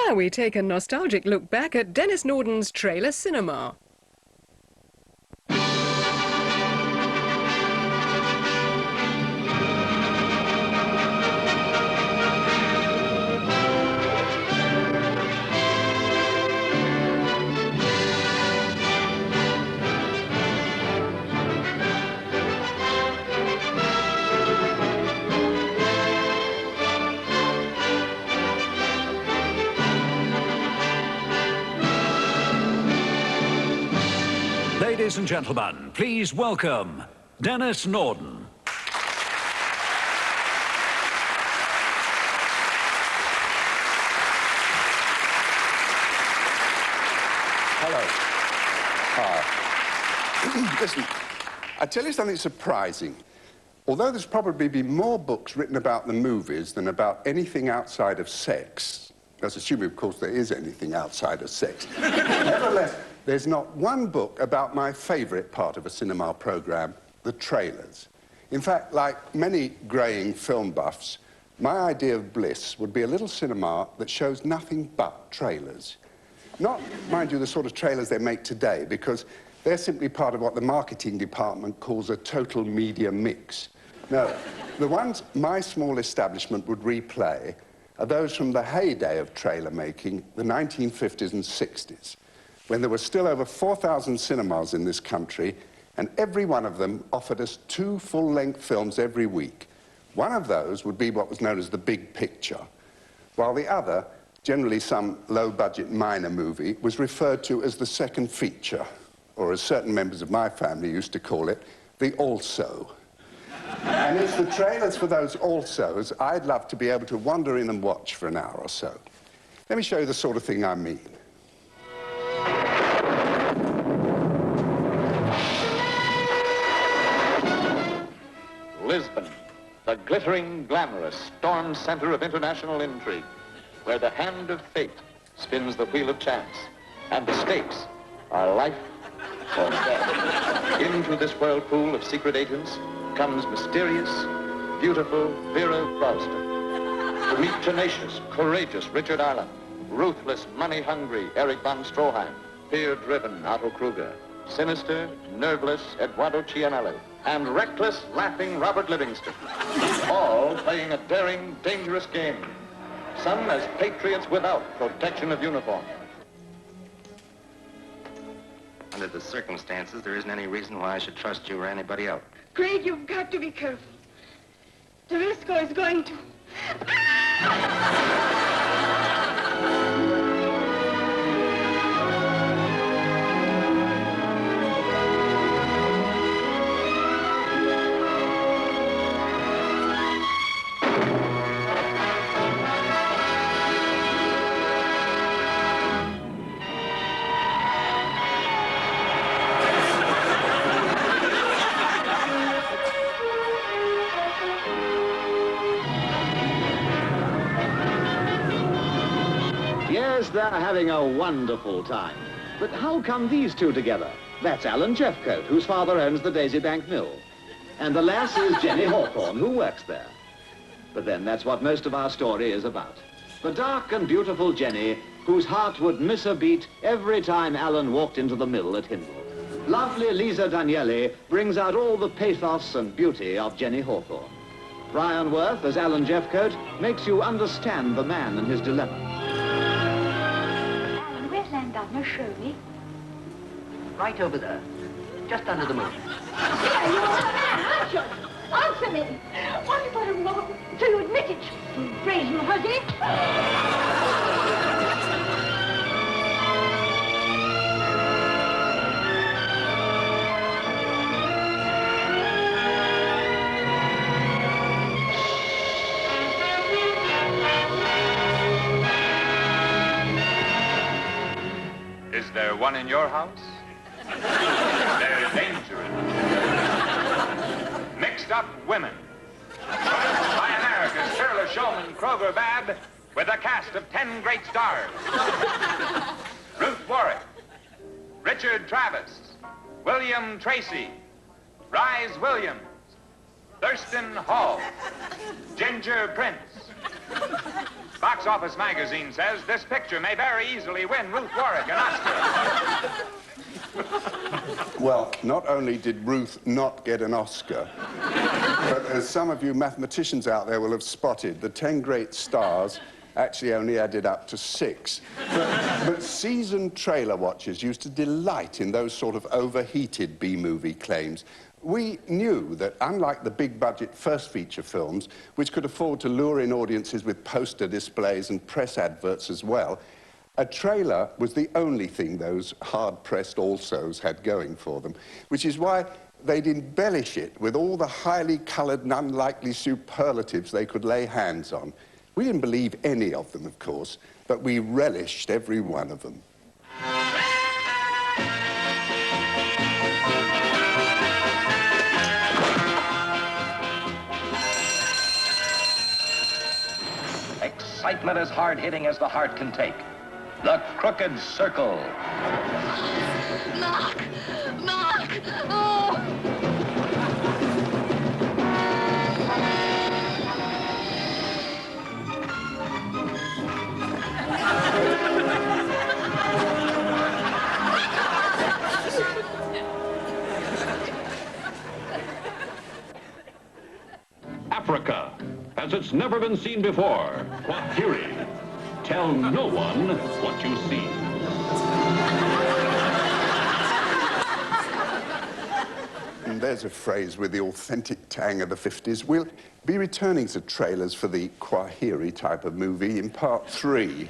Now we take a nostalgic look back at Denis Norden's trailer cinema. Ladies and gentlemen, please welcome Denis Norden. Hello. Listen, I tell you something surprising. Although there's probably been more books written about the movies than about anything outside of sex, that's assuming, of course, there is anything outside of sex. Nevertheless, there's not one book about my favourite part of a cinema programme, the trailers. In fact, like many greying film buffs, my idea of bliss would be a little cinema that shows nothing but trailers. Not, mind you, the sort of trailers they make today, because they're simply part of what the marketing department calls a total media mix. No, the ones my small establishment would replay are those from the heyday of trailer making, the 1950s and 60s. When there were still over 4,000 cinemas in this country, and every one of them offered us 2 full-length films every week. One of those would be what was known as the big picture, while the other, generally some low-budget minor movie, was referred to as the second feature, or as certain members of my family used to call it, the also. And it's the trailers for those alsos I'd love to be able to wander in and watch for an hour or so. Let me show you the sort of thing I mean. Lisbon, the glittering, glamorous, storm center of international intrigue, where the hand of fate spins the wheel of chance, and the stakes are life or death. Into this whirlpool of secret agents comes mysterious, beautiful Vera Ralston. To meet tenacious, courageous Richard Allen, ruthless, money-hungry Erich von Stroheim, fear-driven Otto Kruger, sinister, nerveless Eduardo Cianelli, and reckless, laughing Robert Livingston, all playing a daring, dangerous game, some as patriots without protection of uniform. Under the circumstances, there isn't any reason why I should trust you or anybody else. Craig, you've got to be careful. Teresco is going to... Yes, they're having a wonderful time. But how come these two together? That's Alan Jeffcoat, whose father owns the Daisy Bank Mill. And the lass is Jenny Hawthorne, who works there. But then that's what most of our story is about. The dark and beautiful Jenny, whose heart would miss a beat every time Alan walked into the mill at Hindle. Lovely Lisa Danieli brings out all the pathos and beauty of Jenny Hawthorne. Brian Worth, as Alan Jeffcoat, makes you understand the man and his dilemma. Now show me. Right over there, just under the moon. Yeah, you're a man, aren't you? Answer me. What if I'm wrong? So you admit it, you brazen hussy? Is there one in your house? There's danger in it. Mixed up women. By America's fearless showman, Kroger Babb, with a cast of 10 great stars. Ruth Warwick, Richard Travis, William Tracy, Rise Williams, Thurston Hall, Ginger Prince, Box Office Magazine says this picture may very easily win Ruth Warwick an Oscar. Well, not only did Ruth not get an Oscar, but as some of you mathematicians out there will have spotted, the 10 great stars actually only added up to 6. But seasoned trailer watchers used to delight in those sort of overheated B-movie claims. We knew that, unlike the big-budget first feature films, which could afford to lure in audiences with poster displays and press adverts as well, a trailer was the only thing those hard-pressed alsos had going for them, which is why they'd embellish it with all the highly coloured and unlikely superlatives they could lay hands on. We didn't believe any of them, of course, but we relished every one of them. Excitement as hard-hitting as the heart can take. The Crooked Circle. Mark! Mark! Oh! Africa, as it's never been seen before. Kwahiri. Tell no one what you see. And there's a phrase with the authentic tang of the 50s. We'll be returning to trailers for the Kwahiri type of movie in part 3.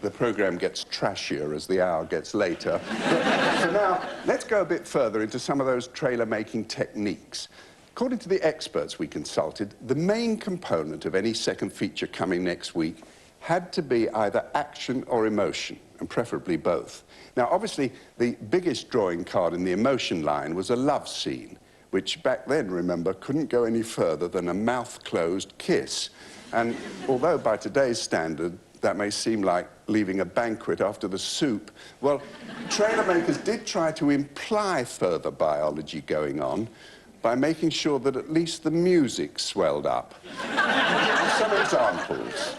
The programme gets trashier as the hour gets later. But for now, let's go a bit further into some of those trailer-making techniques. According to the experts we consulted, the main component of any second feature coming next week had to be either action or emotion, and preferably both. Now, obviously, the biggest drawing card in the emotion line was a love scene, which back then, remember, couldn't go any further than a mouth-closed kiss. And although by today's standard, that may seem like leaving a banquet after the soup, well, trailer makers did try to imply further biology going on by making sure that at least the music swelled up. Some examples.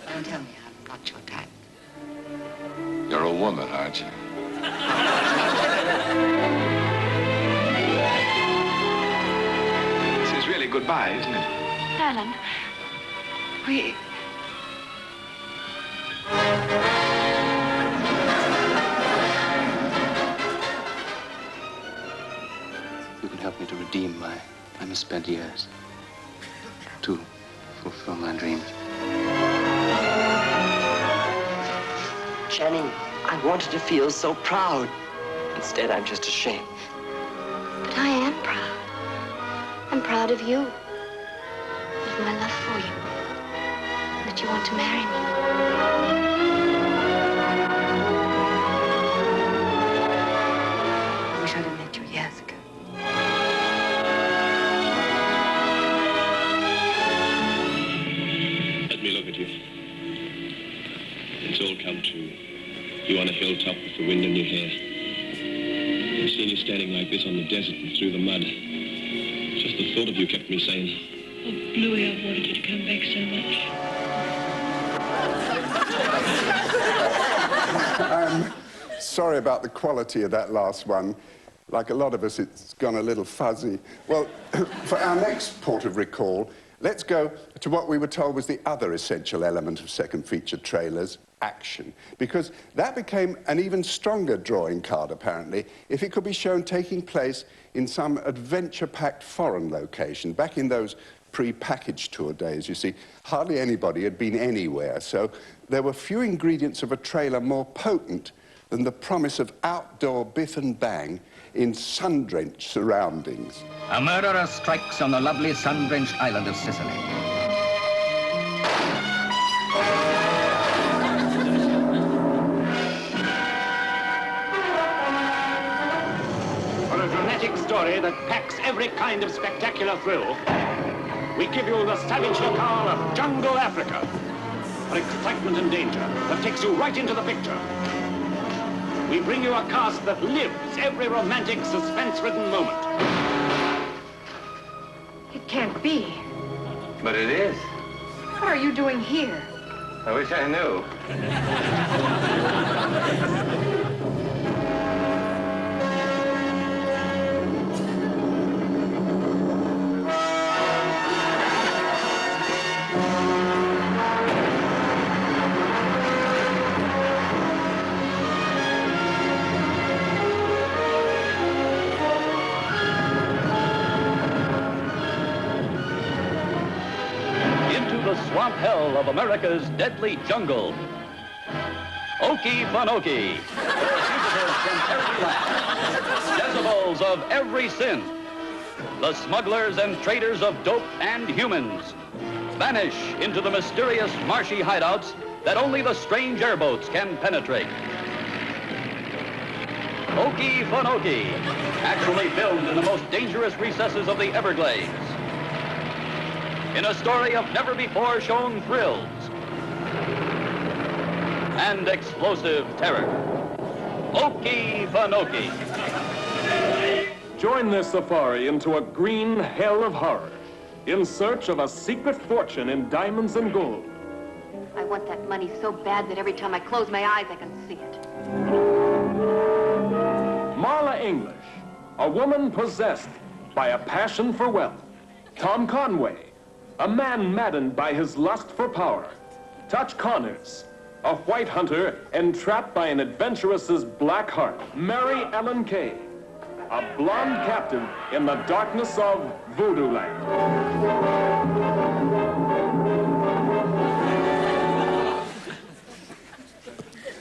Don't tell me I'm not your type. You're a woman, aren't you? This is really goodbye, isn't it? Alan, we... You can help me to redeem my misspent years. To fulfill my dreams. Channing, I wanted to feel so proud. Instead, I'm just ashamed. But I am proud. I'm proud of you. Of my love for you. That you want to marry me. I wish I'd have met you years ago. Let me look at you. It's all come true. You on a hilltop with the wind in your hair. I've seen you standing like this on the desert and through the mud. Just the thought of you kept me sane. Oh, Bluey, I've wanted you to come back so much. I'm sorry about the quality of that last one. Like a lot of us, it's gone a little fuzzy. Well, for our next port of recall, let's go to what we were told was the other essential element of second feature trailers, action. Because that became an even stronger drawing card, apparently, if it could be shown taking place in some adventure-packed foreign location. Back in those pre-packaged tour days, you see, hardly anybody had been anywhere, so there were few ingredients of a trailer more potent than the promise of outdoor biff and bang in sun-drenched surroundings. A murderer strikes on the lovely sun-drenched island of Sicily. For a dramatic story that packs every kind of spectacular thrill, we give you the savage locale of Jungle Africa. For excitement and danger that takes you right into the picture. We bring you a cast that lives every romantic, suspense-ridden moment. It can't be. But it is. What are you doing here? I wish I knew. Swamp hell of America's deadly jungle. Okefenokee, where fugitives from every land, Jezebels of every sin, the smugglers and traders of dope and humans, vanish into the mysterious marshy hideouts that only the strange airboats can penetrate. Okefenokee, actually filmed in the most dangerous recesses of the Everglades, in a story of never-before-shown thrills and explosive terror. Okefenokee. Join this safari into a green hell of horror in search of a secret fortune in diamonds and gold. I want that money so bad that every time I close my eyes, I can see it. Marla English, a woman possessed by a passion for wealth. Tom Conway, a man maddened by his lust for power. Touch Connors, a white hunter entrapped by an adventuress's black heart. Mary Ellen Kay, a blonde captive in the darkness of Voodoo Land.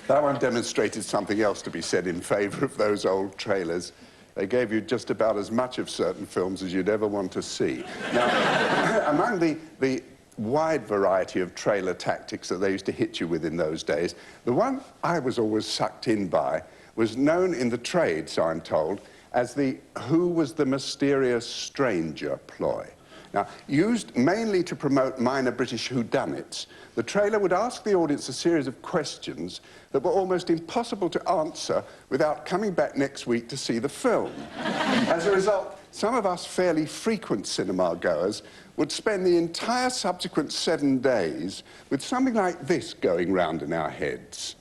That one demonstrated something else to be said in favor of those old trailers. They gave you just about as much of certain films as you'd ever want to see. Now, among the wide variety of trailer tactics that they used to hit you with in those days, the one I was always sucked in by was known in the trade, so I'm told, as the "Who was the mysterious stranger" ploy. Now, used mainly to promote minor British whodunits, the trailer would ask the audience a series of questions that were almost impossible to answer without coming back next week to see the film. As a result, some of us fairly frequent cinema goers would spend the entire subsequent 7 days with something like this going round in our heads.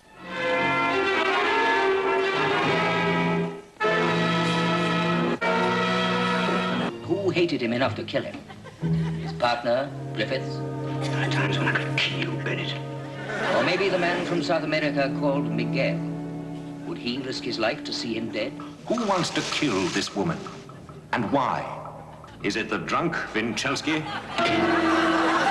Who hated him enough to kill him? His partner, Griffiths? There are times when I could kill you, Bennett. Or maybe the man from South America called Miguel. Would he risk his life to see him dead? Who wants to kill this woman? And why? Is it the drunk Winchelsky?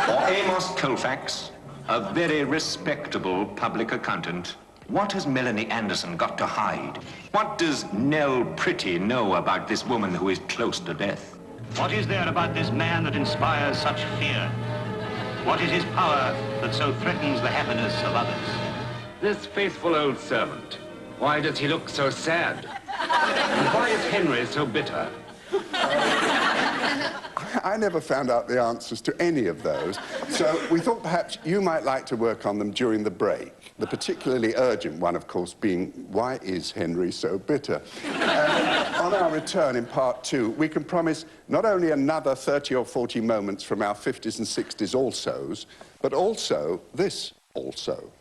Or Amos Colfax? A very respectable public accountant. What has Melanie Anderson got to hide? What does Nell Pretty know about this woman who is close to death? What is there about this man that inspires such fear? What is his power that so threatens the happiness of others? This faithful old servant. Why does he look so sad? And why is Henry so bitter? I never found out the answers to any of those, so we thought perhaps you might like to work on them during the break. The particularly urgent one, of course, being, why is Henry so bitter? On our return in part 2, we can promise not only another 30 or 40 moments from our 50s and 60s alsos, but also this also.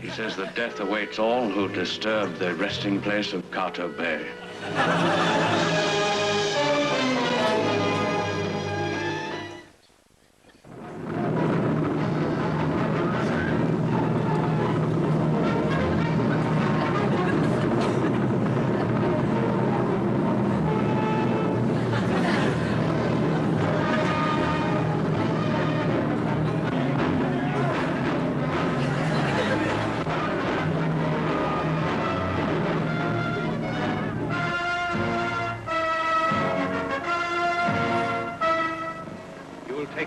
He says that death awaits all who disturb the resting place of Carter Bay.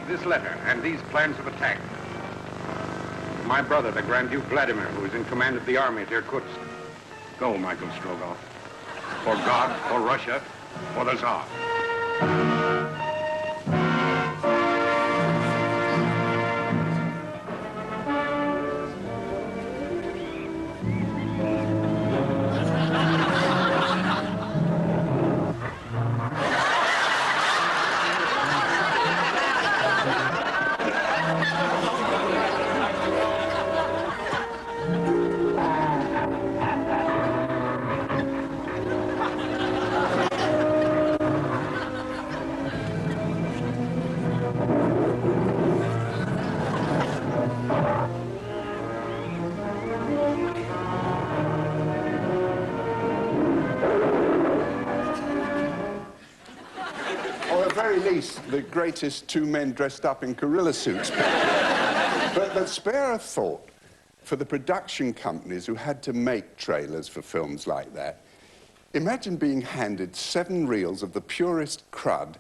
This letter and these plans of attack. My brother, the Grand Duke Vladimir, who is in command of the army at Irkutsk. Go, Michael Strogoff. For God, for Russia, for the Tsar. least the greatest two men dressed up in gorilla suits. But spare a thought for the production companies who had to make trailers for films like that. Imagine being handed 7 reels of the purest crud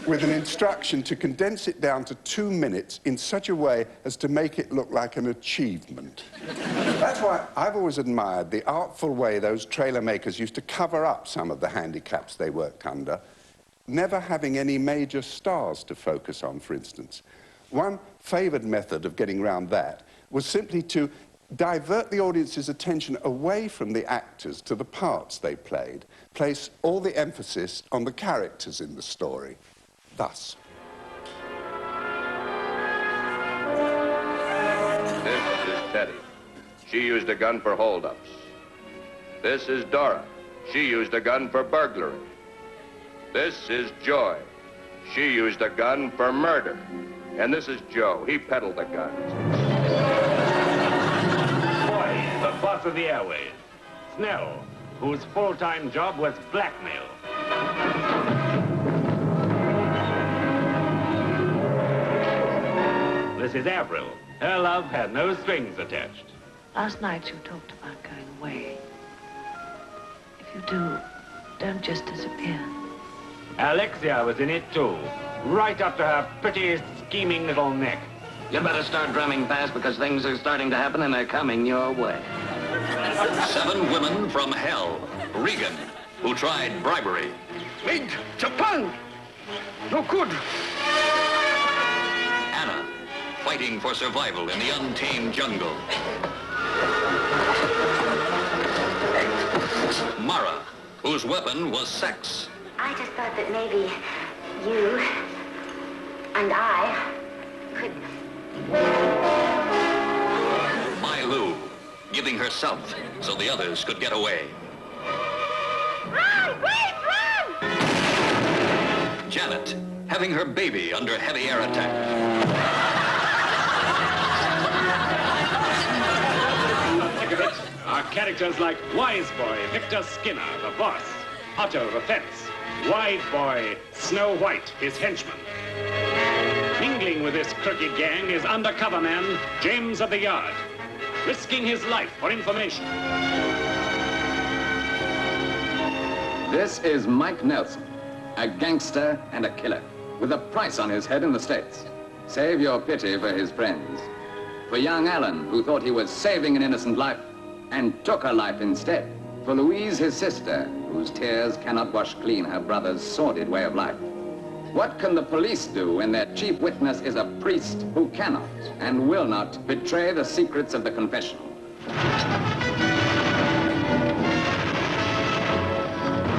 with an instruction to condense it down to 2 minutes in such a way as to make it look like an achievement. That's why I've always admired the artful way those trailer makers used to cover up some of the handicaps they worked under, never having any major stars to focus on, for instance. One favoured method of getting around that was simply to divert the audience's attention away from the actors to the parts they played, place all the emphasis on the characters in the story. Thus. This is Teddy. She used a gun for holdups. This is Dora. She used a gun for burglary. This is Joy. She used a gun for murder. And this is Joe. He peddled the guns. Boy, the boss of the airways. Snell, whose full-time job was blackmail. This is Avril. Her love had no strings attached. Last night you talked about going away. If you do, don't just disappear. Alexia was in it too, right up to her pretty, scheming little neck. You better start drumming fast because things are starting to happen and they're coming your way. 7 women from hell. Regan, who tried bribery. Wait, Japan! No good. Anna, fighting for survival in the untamed jungle. Mara, whose weapon was sex. I just thought that maybe you and I could... Lou, giving herself so the others could get away. Run! Please, run! Janet, having her baby under heavy air attack. Think of it. Our characters like Wise Boy, Victor Skinner, the boss, Otto, the fence, Wide Boy, Snow White, his henchman. Mingling with this crooked gang is undercover man, James of the Yard, risking his life for information. This is Mike Nelson, a gangster and a killer, with a price on his head in the States. Save your pity for his friends. For young Alan, who thought he was saving an innocent life, and took her life instead. For Louise, his sister, whose tears cannot wash clean her brother's sordid way of life. What can the police do when their chief witness is a priest who cannot and will not betray the secrets of the confessional?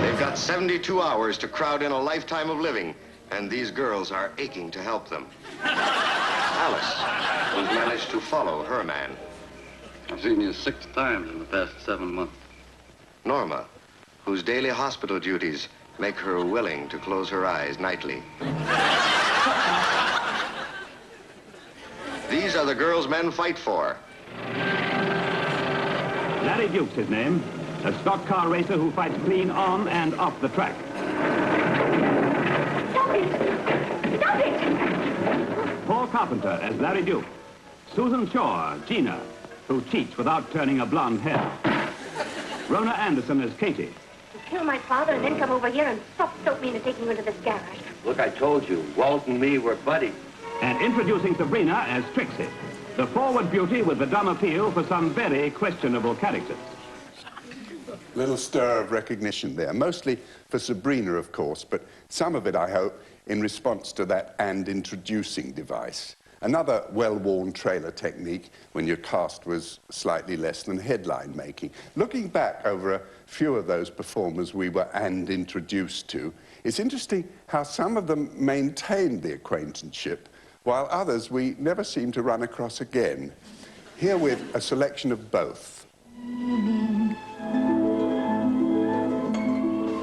They've got 72 hours to crowd in a lifetime of living, and these girls are aching to help them. Alice, who's managed to follow her man. I've seen you 6 times in the past 7 months. Norma, whose daily hospital duties make her willing to close her eyes nightly. These are the girls men fight for. Larry Duke's his name, a stock car racer who fights clean on and off the track. Stop it! Stop it! Paul Carpenter as Larry Duke. Susan Shaw, Gina, who cheats without turning a blonde hair. Rona Anderson as Katie. Kill my father and then come over here and soap me into taking you into this garage. Look, I told you, Walt and me were buddies. And introducing Sabrina as Trixie, the forward beauty with the dumb appeal for some very questionable characters. Little stir of recognition there, mostly for Sabrina, of course, but some of it, I hope, in response to that "and introducing" device. Another well-worn trailer technique when your cast was slightly less than headline making. Looking back over a few of those performers we were "and introduced" to, it's interesting how some of them maintained the acquaintanceship, while others we never seemed to run across again. Here with a selection of both.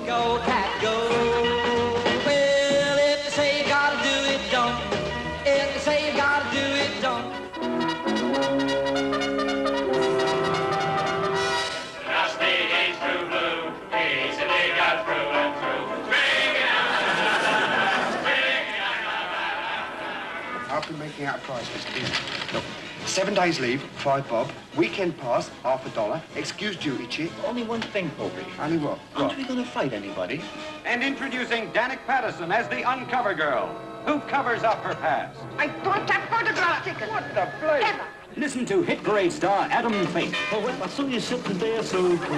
Go, cat, go. Well, if you say you gotta do it, don't. If you say you gotta do it, don't. Just the game's through blue. Easy they got through and through. Bring it out. Bring price, Mr. Dean. Look, 7 days leave, 5 bob. Weekend pass, $half $1. Excuse duty chip. Only one thing, Popey. Only what? Aren't we going to fight anybody? And introducing Danica Patterson as the uncover girl, who covers up her past. I want that photograph ticket. What the place? Listen to hit parade star Adam Faith. Oh, well, I saw you sitting there so cool.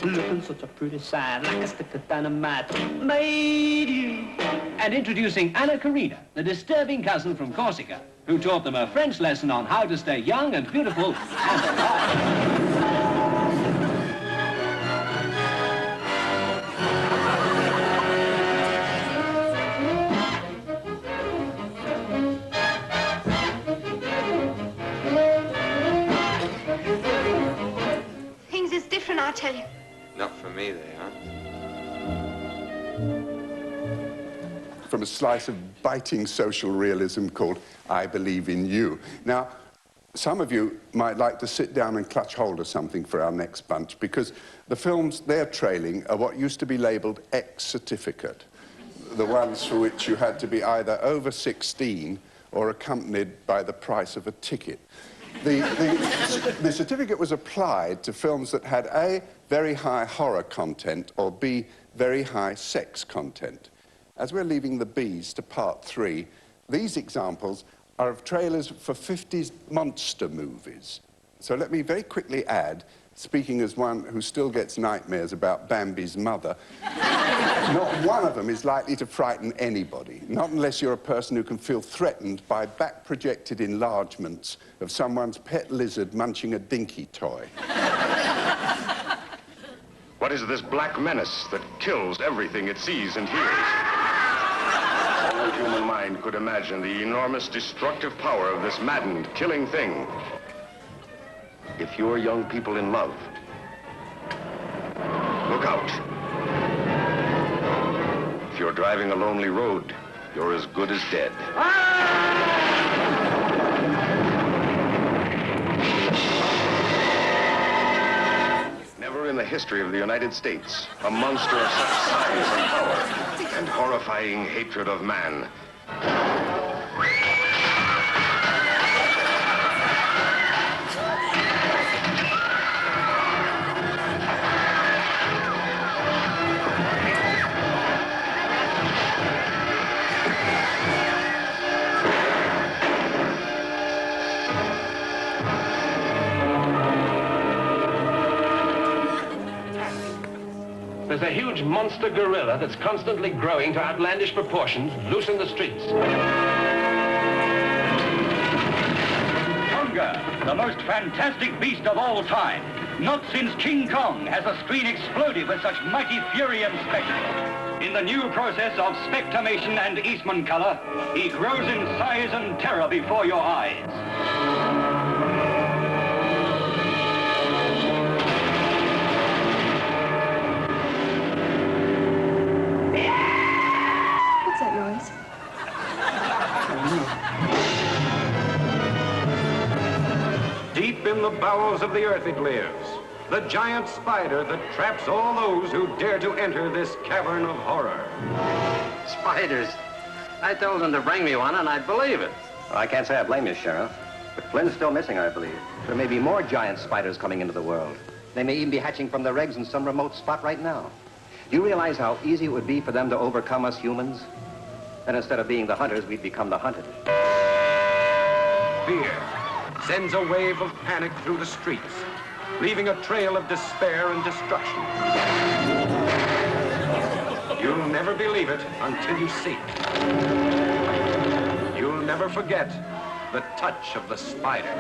Looking such a pretty sight, like a stick of dynamite. Made you. And introducing Anna Karina, the disturbing cousin from Corsica, who taught them a French lesson on how to stay young and beautiful and alive. Things is different, I tell you. Not for me, they aren't. From a slice of biting social realism called I Believe in You. Now, some of you might like to sit down and clutch hold of something for our next bunch, because the films they're trailing are what used to be labelled X certificate, the ones for which you had to be either over 16 or accompanied by the price of a ticket. The certificate was applied to films that had A, very high horror content, or B, very high sex content. As we're leaving the B's to part 3, these examples are of trailers for 50s monster movies. So let me very quickly add, speaking as one who still gets nightmares about Bambi's mother, not one of them is likely to frighten anybody, not unless you're a person who can feel threatened by back-projected enlargements of someone's pet lizard munching a dinky toy. What is this black menace that kills everything it sees and hears? No human mind could imagine the enormous destructive power of this maddened, killing thing. If you're young people in love, look out. If you're driving a lonely road, you're as good as dead. Never in the history of the United States, a monster of such size and power and horrifying hatred of man. There's a huge monster gorilla that's constantly growing to outlandish proportions, loose in the streets. Tonga, the most fantastic beast of all time. Not since King Kong has a screen exploded with such mighty fury and spectacle. In the new process of spectamation and Eastman color, he grows in size and terror before your eyes. What's that noise? Deep in the bowels of the earth it lives. The giant spider that traps all those who dare to enter this cavern of horror. Spiders. I told them to bring me one, and I'd believe it. Well, I can't say I blame you, Sheriff. But Flynn's still missing, I believe. There may be more giant spiders coming into the world. They may even be hatching from their eggs in some remote spot right now. Do you realize how easy it would be for them to overcome us humans? Then instead of being the hunters, we'd become the hunted. Fear sends a wave of panic through the streets, leaving a trail of despair and destruction. You'll never believe it until you see it. You'll never forget the touch of the spider.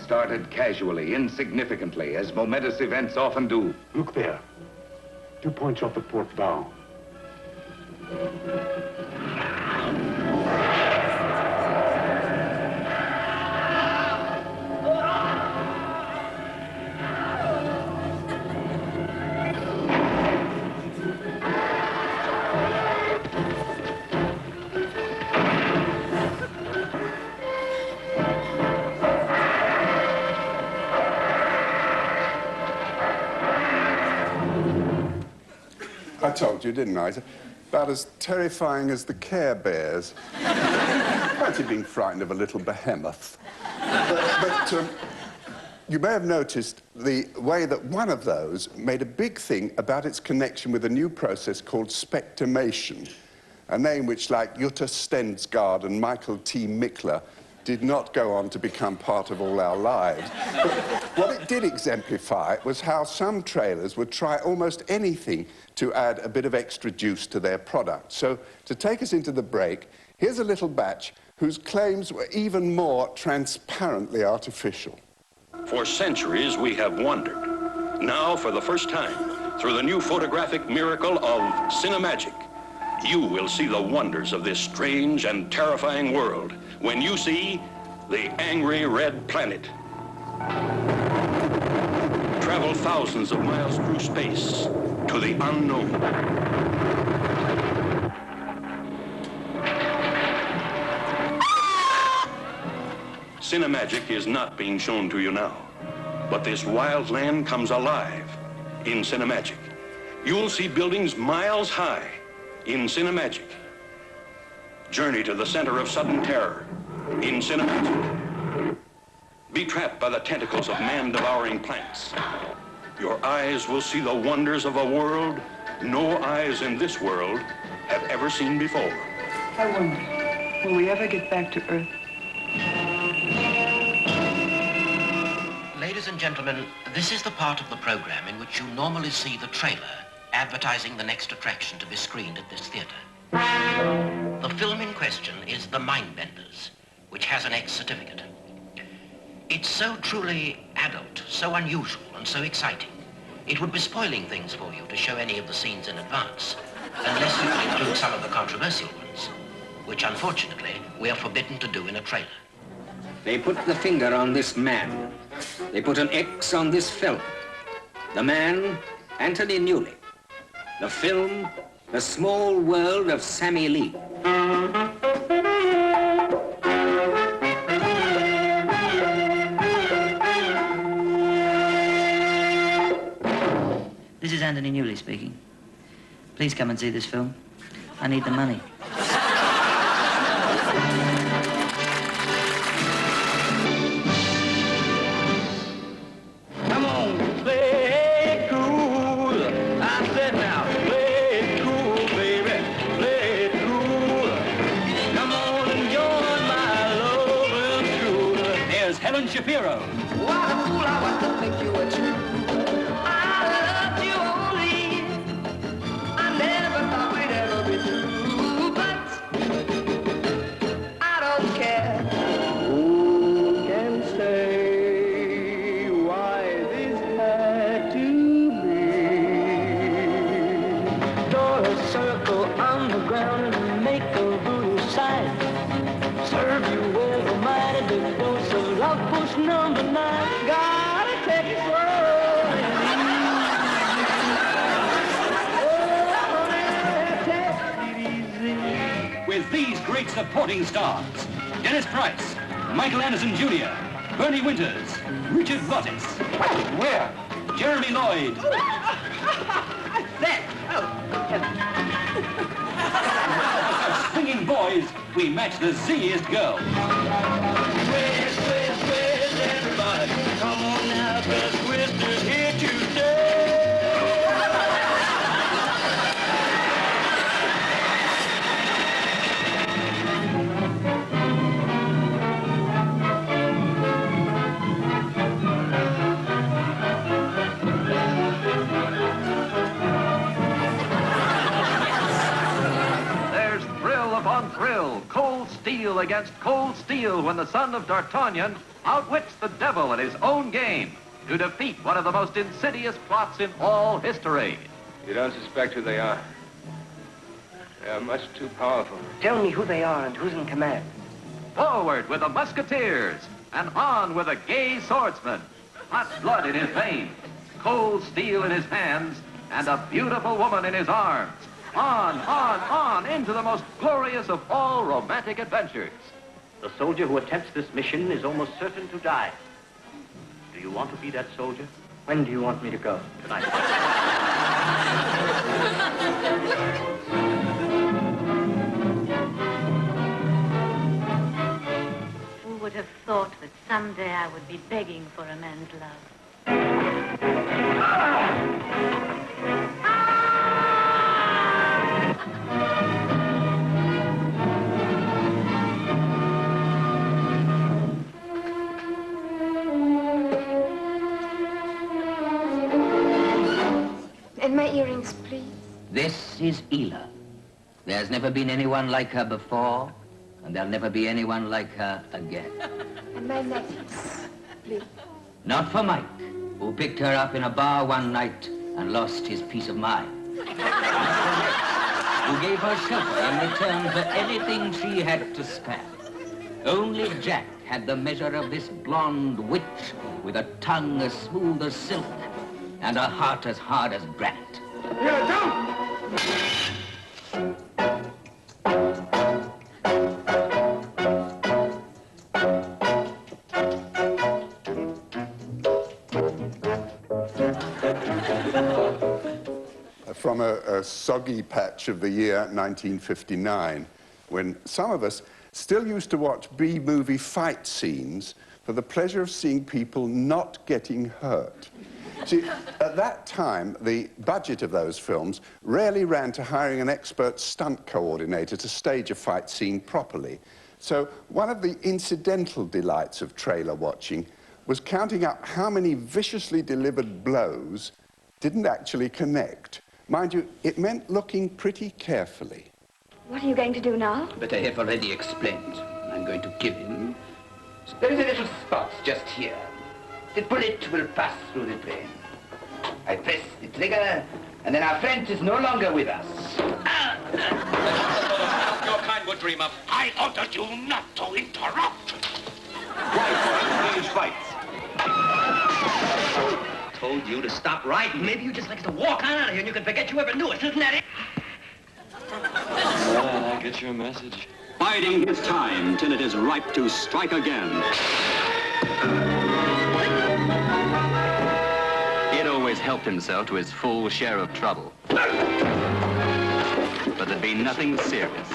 Started casually, insignificantly, as momentous events often do. Look there. 2 points off the port bow. told you, didn't I? It's about as terrifying as the Care Bears. Fancy being frightened of a little behemoth. But you may have noticed the way that one of those made a big thing about its connection with a new process called spectramation, a name which, like Jutta Stensgaard and Michael T. Mickler, did not go on to become part of all our lives. But what it did exemplify was how some trailers would try almost anything to add a bit of extra juice to their product. So, to take us into the break, here's a little batch whose claims were even more transparently artificial. For centuries, we have wondered. Now, for the first time, through the new photographic miracle of Cinemagic, you will see the wonders of this strange and terrifying world when you see the angry red planet. Travel thousands of miles through space to the unknown. Cinemagic is not being shown to you now, but this wild land comes alive in Cinemagic. You'll see buildings miles high in Cinemagic. Journey to the center of sudden terror in Cinemagic. Be trapped by the tentacles of man-devouring plants. Your eyes will see the wonders of a world no eyes in this world have ever seen before. I wonder, will we ever get back to Earth? Ladies and gentlemen, this is the part of the program in which you normally see the trailer advertising the next attraction to be screened at this theater. The film in question is The Mindbenders, which has an X certificate. It's so truly adult, so unusual, and so exciting. It would be spoiling things for you to show any of the scenes in advance, unless you could include some of the controversial ones, which unfortunately we are forbidden to do in a trailer. They put the finger on this man. They put an X on this film. The man, Anthony Newley. The film, The Small World of Sammy Lee. This is Anthony Newley speaking. Please come and see this film. I need the money. Come on, play it cool. I said now, play it cool, baby. Play it cool. Come on and join my loving school. There's Helen Shapiro. What a fool I was to think you were true. I loved you only. I never thought we'd ever be through, but I don't care. Who can say why this had to be? Draw a circle on the ground and make a voodoo sign. Serve you with a mighty big dose of love push number 9. Gotta take it slowly. Oh, take it easy. With these great supporting stars, Dennis Price, Michael Anderson Jr., Bernie Winters, Richard Bottis. Where? Jeremy Lloyd. There. Of swinging boys, we match the zingiest girl. Twist, twist, twist, everybody. Come on now, 'cause Twister's here today. There's thrill upon thrill, cold steel against cold steel when the son of D'Artagnan outwits the devil at his own game to defeat one of the most insidious plots in all history. You don't suspect who they are. They are much too powerful. Tell me who they are and who's in command. Forward with the musketeers and on with a gay swordsman. Hot blood in his veins, cold steel in his hands, and a beautiful woman in his arms. On, into the most glorious of all romantic adventures. The soldier who attempts this mission is almost certain to die. Do you want to be that soldier? When do you want me to go? Tonight. Who would have thought that someday I would be begging for a man's love? And my earrings, please. This is Ela. There's never been anyone like her before, and there'll never be anyone like her again. And my necklace, please. Not for Mike, who picked her up in a bar one night and lost his peace of mind. Who gave her shelter in return for anything she had to spare. Only Jack had the measure of this blonde witch with a tongue as smooth as silk and a heart as hard as granite. Here, down! From a soggy patch of the year 1959, when some of us still used to watch B-movie fight scenes for the pleasure of seeing people not getting hurt. See, at that time, the budget of those films rarely ran to hiring an expert stunt coordinator to stage a fight scene properly. So one of the incidental delights of trailer watching was counting up how many viciously delivered blows didn't actually connect. Mind you, it meant looking pretty carefully. What are you going to do now? But I have already explained. I'm going to kill him. There is a little spot just here. The bullet will pass through the brain. I press the trigger, and then our friend is no longer with us. Your kind would dream of. I ordered you not to interrupt. Right, engage fights. Told you to stop right. Maybe you just like to walk on out of here and you can forget you ever knew us. Isn't that it? Well, I get your message. Biding his time till it is ripe to strike again. He'd always helped himself to his full share of trouble. But there'd be nothing serious.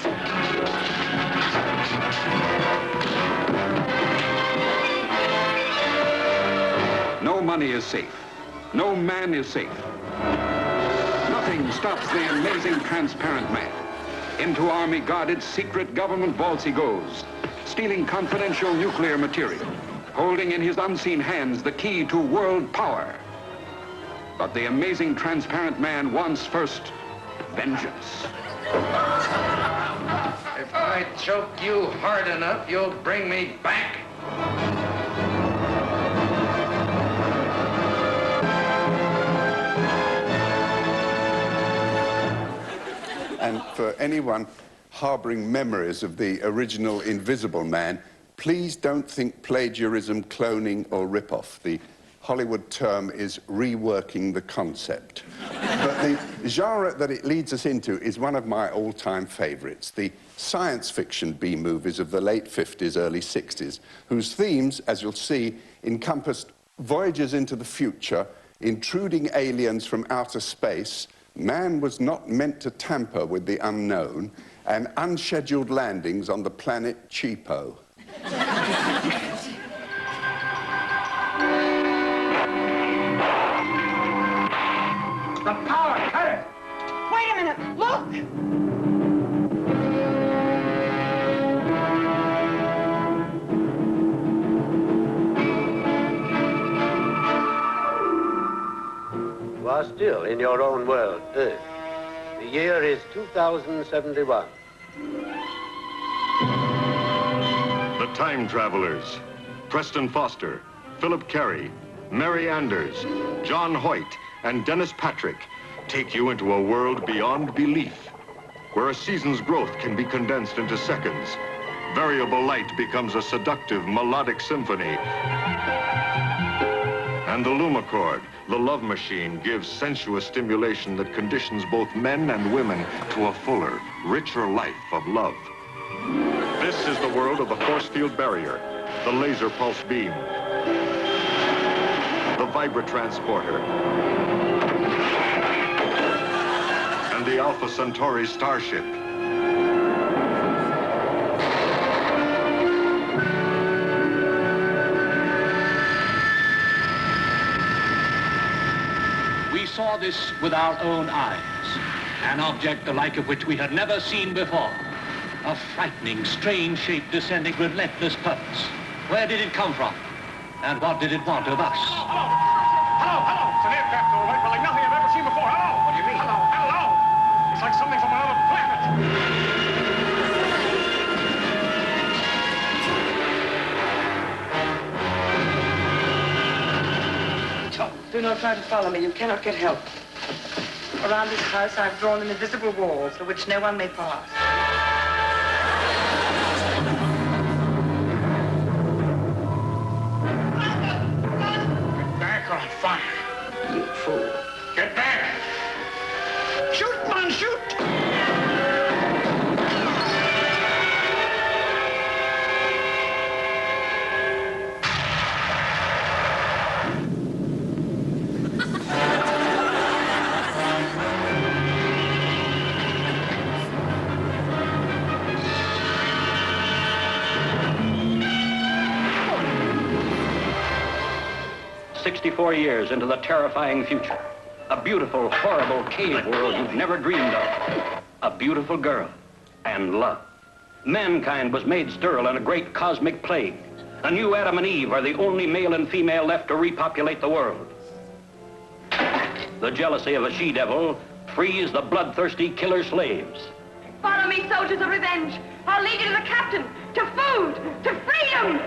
No money is safe. No man is safe. Nothing stops the amazing transparent man. Into army-guarded secret government vaults he goes, stealing confidential nuclear material, holding in his unseen hands the key to world power. But the amazing transparent man wants first vengeance. If I choke you hard enough, you'll bring me back. And for anyone harboring memories of the original Invisible Man, please don't think plagiarism, cloning, or rip-off. The Hollywood term is reworking the concept. But the genre that it leads us into is one of my all-time favorites, the science fiction B-movies of the late 50s, early 60s, whose themes, as you'll see, encompassed voyages into the future, intruding aliens from outer space, man was not meant to tamper with the unknown, and unscheduled landings on the planet Cheapo. The power, cut it! Wait a minute, look! You are still in your own world, Earth. The year is 2071. The Time Travelers. Preston Foster, Philip Carey, Mary Anders, John Hoyt, and Dennis Patrick take you into a world beyond belief, where a season's growth can be condensed into seconds. Variable light becomes a seductive melodic symphony. And the Lumicord, the love machine, gives sensuous stimulation that conditions both men and women to a fuller, richer life of love. This is the world of the force field barrier, the laser pulse beam, the vibratransporter, and the Alpha Centauri starship. We saw this with our own eyes, an object the like of which we had never seen before. A frightening, strange shape descending relentless purpose. Where did it come from? And what did it want of us? Hello! It's an aircraft, all right, but like nothing I've ever seen before. Hello! What do you mean? Hello! It's like something from another planet. Do not try to follow me. You cannot get help. Around this house, I've drawn an invisible wall through which no one may pass. Get back or I'll fire. You fool. Get back! Shoot, man, shoot! 64 years into the terrifying future. A beautiful, horrible cave world you've never dreamed of. A beautiful girl and love. Mankind was made sterile in a great cosmic plague. A new Adam and Eve are the only male and female left to repopulate the world. The jealousy of a she-devil frees the bloodthirsty killer slaves. Follow me, soldiers of revenge. I'll lead you to the captain, to food, to freedom.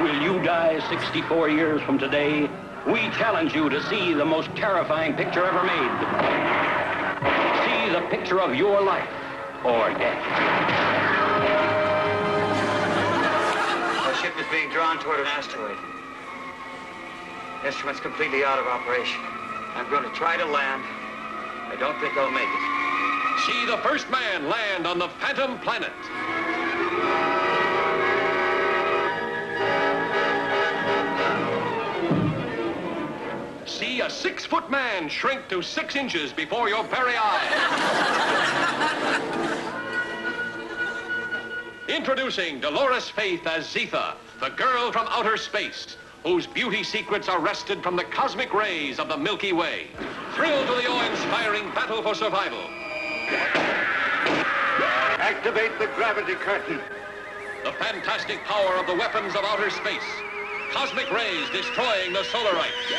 Will you die 64 years from today? We challenge you to see the most terrifying picture ever made. See the picture of your life or death. Our ship is being drawn toward an asteroid. Instruments completely out of operation. I'm going to try to land. I don't think I'll make it. See the first man land on the Phantom Planet. See a 6-foot man shrink to 6 inches before your very eyes. Introducing Dolores Faith as Zetha, the girl from outer space, whose beauty secrets are wrested from the cosmic rays of the Milky Way. Thrill to the awe-inspiring battle for survival. Activate the gravity curtain. The fantastic power of the weapons of outer space. Cosmic rays destroying the Solarites.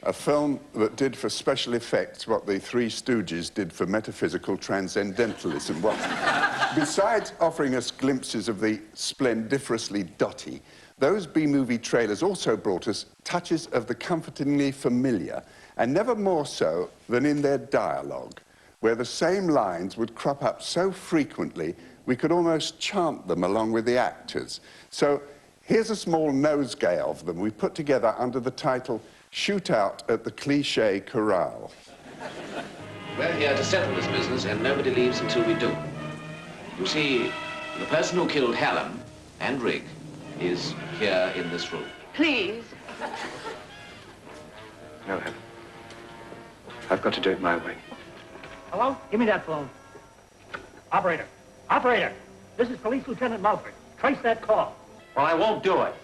A film that did for special effects what the Three Stooges did for metaphysical transcendentalism. Well, besides offering us glimpses of the splendiferously dotty, those B-movie trailers also brought us touches of the comfortingly familiar, and never more so than in their dialogue, where the same lines would crop up so frequently we could almost chant them along with the actors. So here's a small nosegay of them we put together under the title Shootout at the Cliché Corral. We're here to settle this business, and nobody leaves until we do. You see, the person who killed Hallam and Rigg is here in this room. Please. No, Helen. I've got to do it my way. Hello? Give me that phone. Operator. Operator. This is Police Lieutenant Mulford. Trace that call. Well, I won't do it.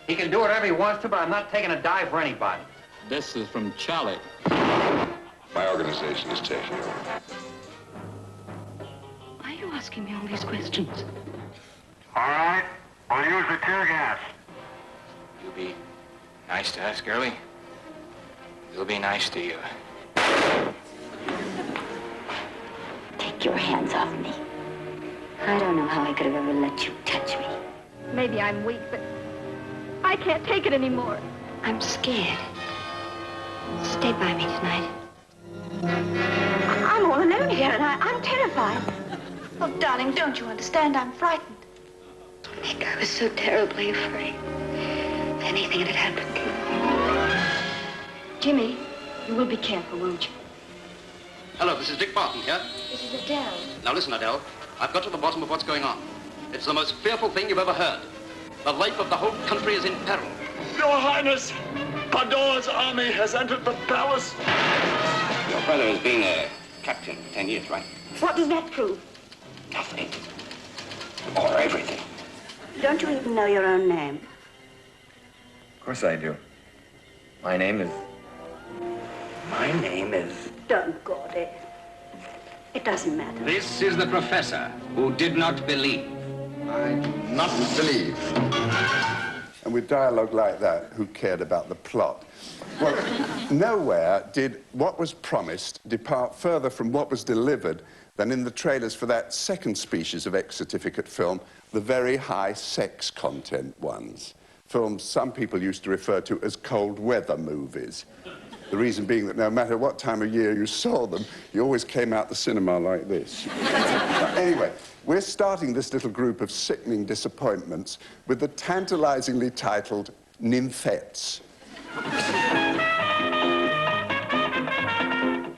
He can do whatever he wants to, but I'm not taking a dive for anybody. This is from Charlie. My organization is taking over. Why are you asking me all these questions? All right. We'll use the tear gas. You be nice to us, girlie. We'll be nice to you. Take your hands off me. I don't know how I could have ever let you touch me. Maybe I'm weak, but I can't take it anymore. I'm scared. Stay by me tonight. I'm all alone here, and I'm terrified. Oh, darling, don't you understand? I'm frightened. Nick, I was so terribly afraid. anything had happened to you. Jimmy, you will be careful, won't you? Hello, this is Dick Barton here. This is Adele. Now listen, Adele. I've got to the bottom of what's going on. It's the most fearful thing you've ever heard. The life of the whole country is in peril. Your Highness, Pandor's army has entered the palace. Your brother has been a captain for 10 years, right? What does that prove? Nothing. Or everything. Don't you even know your own name? Of course I do. My name is... Don't, Gordy. It doesn't matter. This is the professor who did not believe. I do not believe. And with dialogue like that, who cared about the plot? Well, nowhere did what was promised depart further from what was delivered than in the trailers for that second species of X-certificate film, the very high sex content ones. Films some people used to refer to as cold weather movies. The reason being that no matter what time of year you saw them, you always came out the cinema like this. Anyway, we're starting this little group of sickening disappointments with the tantalizingly titled Nymphettes.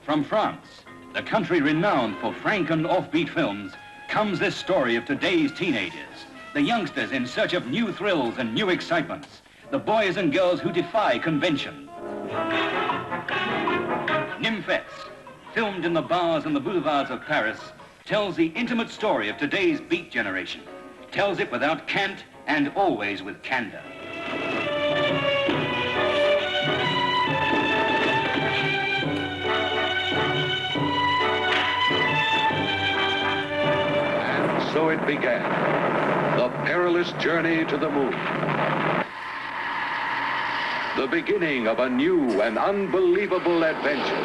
From France, the country renowned for frank and offbeat films, comes this story of today's teenagers, the youngsters in search of new thrills and new excitements, the boys and girls who defy convention. Nymphettes, filmed in the bars and the boulevards of Paris, tells the intimate story of today's beat generation, tells it without cant and always with candor. And so it began, the perilous journey to the moon. The beginning of a new and unbelievable adventure.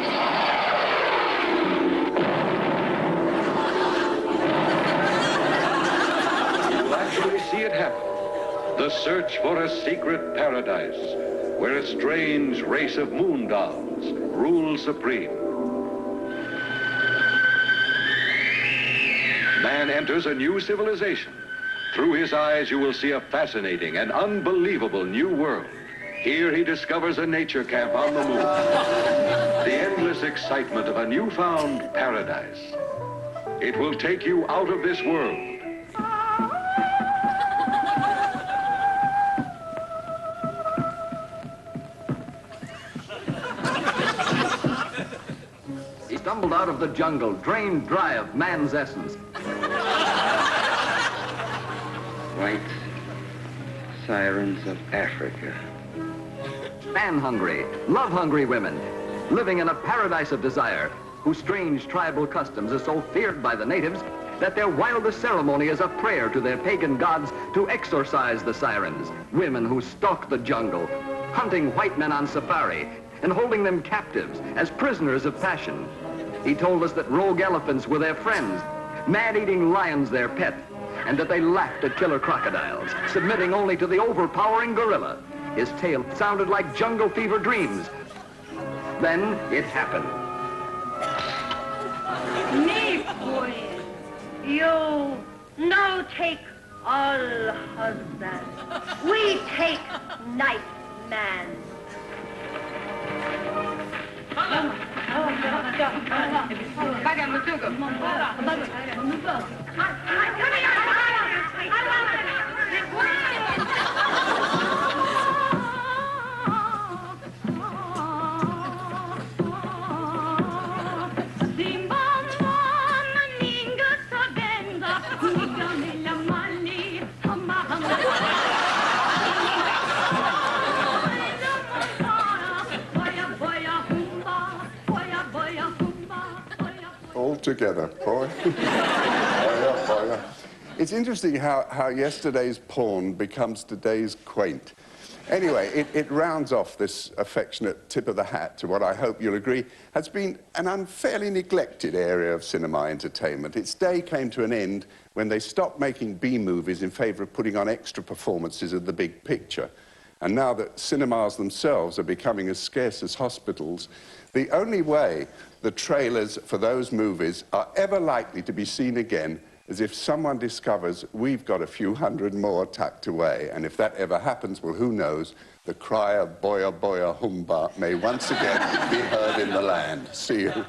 You'll actually see it happen. The search for a secret paradise where a strange race of moon dolls rule supreme. Man enters a new civilization. Through his eyes, you will see a fascinating and unbelievable new world. Here he discovers a nature camp on the moon. The endless excitement of a newfound paradise. It will take you out of this world. He stumbled out of the jungle, drained dry of man's essence. White sirens of Africa. Man-hungry, love-hungry women, living in a paradise of desire, whose strange tribal customs are so feared by the natives that their wildest ceremony is a prayer to their pagan gods to exorcise the sirens. Women who stalk the jungle, hunting white men on safari, and holding them captives as prisoners of passion. He told us that rogue elephants were their friends, man-eating lions their pet, and that they laughed at killer crocodiles, submitting only to the overpowering gorilla. His tale sounded like jungle fever dreams. Then it happened. Me, boy, you no take all husband. We take night man. All together, boy. Boy, boy. It's interesting how yesterday's porn becomes today's quaint. Anyway, it rounds off this affectionate tip of the hat to what I hope you'll agree has been an unfairly neglected area of cinema entertainment. Its day came to an end when they stopped making B-movies in favour of putting on extra performances of the big picture. And now that cinemas themselves are becoming as scarce as hospitals, the only way the trailers for those movies are ever likely to be seen again as if someone discovers we've got a few hundred more tucked away, and if that ever happens, well, who knows, the cry of boya boya humba may once again be heard in the land. See you.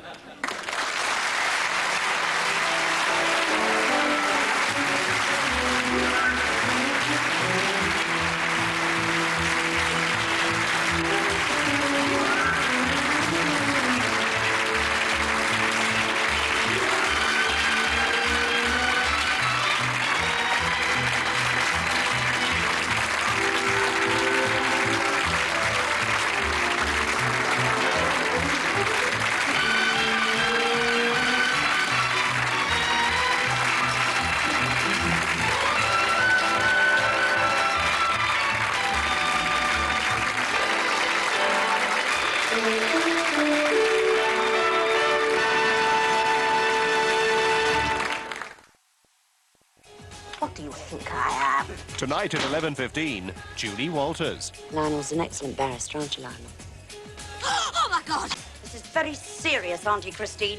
What do you think I am? Tonight at 11:15, Julie Walters. Lionel's an excellent barrister, aren't you, Lionel? Oh, my God! This is very serious, Auntie Christine.